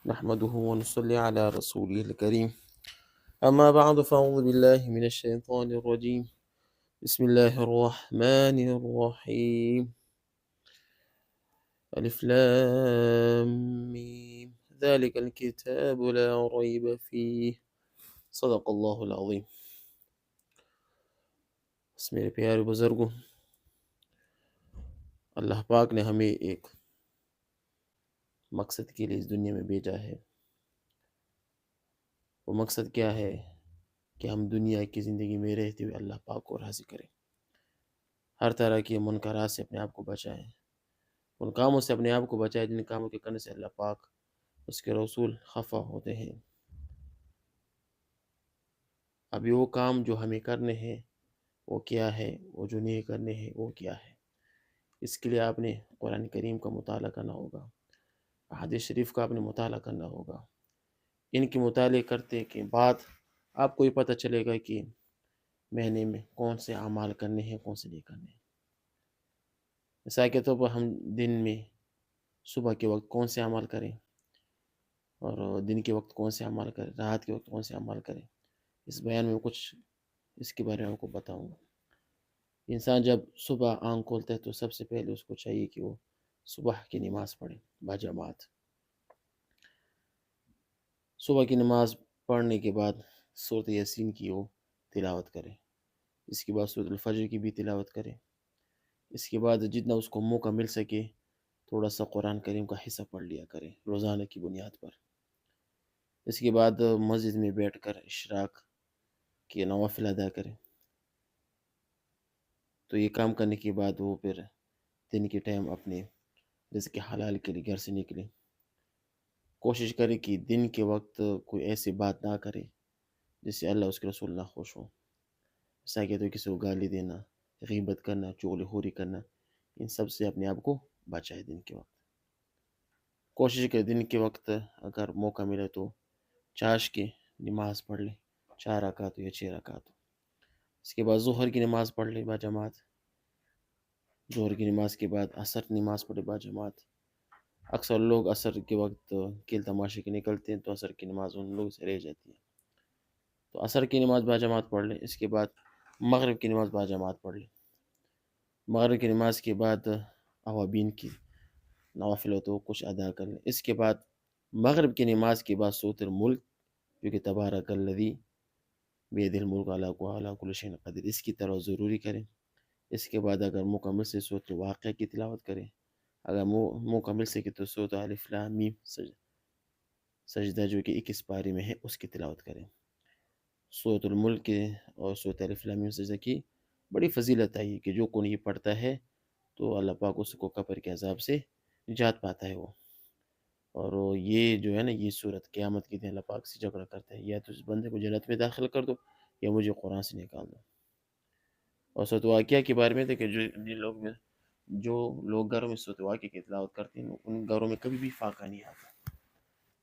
نحمده ونصلي على رسوله الكريم أما بعد فأعوذ بالله من الشيطان الرجيم بسم الله الرحمن الرحيم ألف لام ميم ذلك الكتاب لا ريب فيه صدق اللہ العظیم. بس میرے پیارے بزرگوں، اللہ پاک نے ہمیں ایک مقصد کے لیے اس دنیا میں بھیجا ہے. وہ مقصد کیا ہے؟ کہ ہم دنیا کی زندگی میں رہتے ہوئے اللہ پاک کو راضی کریں، ہر طرح کی منکرات سے اپنے آپ کو بچائیں، ان کاموں سے اپنے آپ کو بچائیں جن کاموں کے کرنے سے اللہ پاک اس کے رسول خفا ہوتے ہیں. ابھی وہ کام جو ہمیں کرنے ہیں وہ کیا ہے، وہ جو نہیں کرنے ہیں وہ کیا ہے. اس کے لیے آپ نے قرآن کریم کا مطالعہ کرنا ہوگا، حدیث شریف کا آپ نے مطالعہ کرنا ہوگا. ان کے مطالعے کرتے کے بعد آپ کو یہ پتہ چلے گا کہ مہینے میں کون سے اعمال کرنے ہیں، کون سے نہیں کرنے ہیں. مثال کے طور پر ہم دن میں صبح کے وقت کون سے اعمال کریں، اور دن کے وقت کون سے اعمال کریں، رات کے وقت کون سے اعمال کریں. اس بیان میں کچھ اس کے بارے میں آپ کو بتاؤں گا. انسان جب صبح آنکھ کھولتا ہے تو سب سے پہلے اس کو چاہیے کہ وہ صبح کی نماز پڑھے باجماعت. صبح کی نماز پڑھنے کے بعد سورۃ یاسین کی وہ تلاوت کرے، اس کے بعد سورۃ الفجر کی بھی تلاوت کرے. اس کے بعد جتنا اس کو موقع مل سکے تھوڑا سا قرآن کریم کا حصہ پڑھ لیا کرے روزانہ کی بنیاد پر. اس کے بعد مسجد میں بیٹھ کر اشراق کے نوافل ادا کرے. تو یہ کام کرنے کے بعد وہ پھر دن کے ٹائم اپنے رزق کے حلال کے لیے گھر سے نکلے. کوشش کرے کہ دن کے وقت کوئی ایسی بات نہ کرے جس سے اللہ اس کے رسول نہ خوش ہو. ایسا کہ تو کسی کو گالی دینا، غیبت کرنا، چغل خوری کرنا، ان سب سے اپنے آپ کو بچائے. دن کے وقت کوشش کرے دن کے وقت اگر موقع ملے تو چاش کی نماز پڑھ لے، 4 رکعت یا 6 رکعت. اس کے بعد ظہر کی نماز پڑھ لے باجماعت. ظہر کی نماز کے بعد عصر کی نماز پڑھے باجماعت. اکثر لوگ عصر کے وقت کھیل تماشے کے نکلتے ہیں تو عصر کی نماز ان لوگوں سے رہ جاتی ہے. تو عصر کی نماز باجماعت پڑھ لے. اس کے بعد مغرب کی نماز باجماعت پڑھ لے. مغرب کی نماز کے بعد اوابین کی نوافل ہو تو کچھ ادا کر لیں. اس کے بعد مغرب کی نماز کے بعد سورۃ الملک جو کہ تبارک الذی بیدہ الملک وعلی کل شیء قدیر، اس کی طرح ضروری کریں. اس کے بعد اگر موقع مل سے سورۃ واقعہ کی تلاوت کریں. اگر موقع مل سکے تو سورۃ الف لام میم سجدہ جو کہ 21 پارے میں ہے اس کی تلاوت کریں. سورۃ الملک کے اور سورۃ الف لام میم سجدہ کی بڑی فضیلت ہے کہ جو کوئی یہ پڑھتا ہے تو اللہ پاک اس کو قبر کے عذاب سے نجات پاتا ہے. وہ اور یہ جو ہے نا، یہ صورت قیامت کے دن اللہ پاک سے جھگڑا کرتا ہے، یا تو اس بندے کو جنت میں داخل کر دو یا مجھے قرآن سے نکال دو. اور سورۃ واقعہ کے بارے میں تھے کہ جو لوگ گھروں میں سورۃ واقعہ کی تلاوت کرتے ہیں ان گھروں میں کبھی بھی فاقہ نہیں آتا،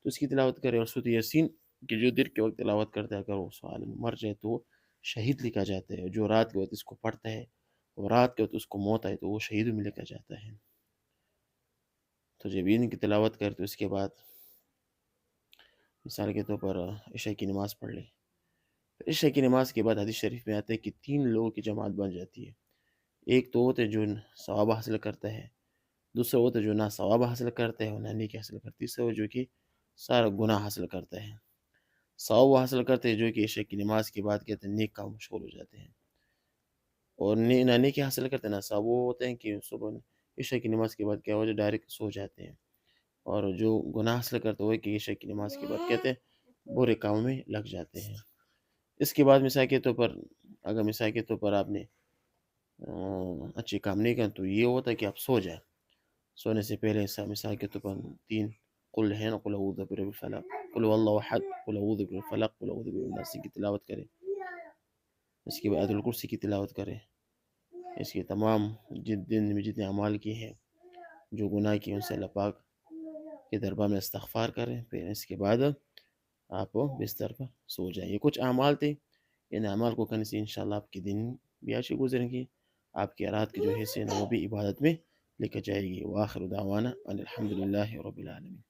تو اس کی تلاوت کرے. اور سورۃ یاسین کہ جو دیر کے وقت تلاوت کرتا ہے اگر وہ سوال مر جائے تو وہ شہید لکھا جاتا ہے. جو رات کے وقت اس کو پڑھتا ہے اور رات کے وقت اس کو موت آئے تو وہ شہیدوں میں لکھا جاتا ہے. تو جب ان کی تلاوت کرے تو اس کے بعد مثال کے طور پر عشاء کی نماز پڑھ لے. عشاء کی نماز کے بعد حدیث شریف میں آتا ہے کہ 3 لوگوں کی جماعت بن جاتی ہے. ایک تو ہوتا ہے جو ثواب حاصل کرتا ہے، دوسرا ہوتا ہے جو نہ ثواب حاصل کرتا ہے اور نہ نیکی حاصل کرتا ہے، تیسرا وہ جو کہ سارا گناہ حاصل کرتا ہے. ثواب حاصل کرتے ہیں جو کہ عشاء کی نماز کے بعد کہتے ہیں نیک کام مشغول ہو جاتے ہیں، اور نہ نیکی حاصل کرتے ہیں نہ ثواب. وہ ہوتے ہیں کہ صبح عشاء کی نماز کے بعد کیا ہو جائے ڈائریکٹ سو جاتے ہیں. اور جو گناہ حاصل کرتے ہوئے کہ عشاء کی نماز کے بعد کہتے ہیں برے کاموں میں لگ جاتے ہیں. اس کے بعد مثال کے طور پر اگر مثال کے طور پر آپ نے اچھے کام نہیں کریں تو یہ ہوتا ہے کہ آپ سو جائیں. سونے سے پہلے مثال کے طور پر 3 قل ہے نا، قل اعوذ برب الفلق، قل هو الله احد، قل اعوذ برب الفلق، قل اعوذ برب الناس کی تلاوت کریں. اس کے بعد آیت الکرسی کی تلاوت کریں. اس کے تمام دن میں جتنے اعمال کی ہیں جو گناہ کی ان سے اللہ پاک کے دربار میں استغفار کریں. پھر اس کے بعد آپ بستر پر سو جائیں. یہ کچھ اعمال تھے، ان اعمال کو کرنے سے انشاءاللہ آپ کے دن بھی اچھے گزریں گی، آپ کی رات کی جو حصے ہیں وہ بھی عبادت میں لے کے جائے گی. وآخر دعوانا ان الحمد للہ رب العالمین.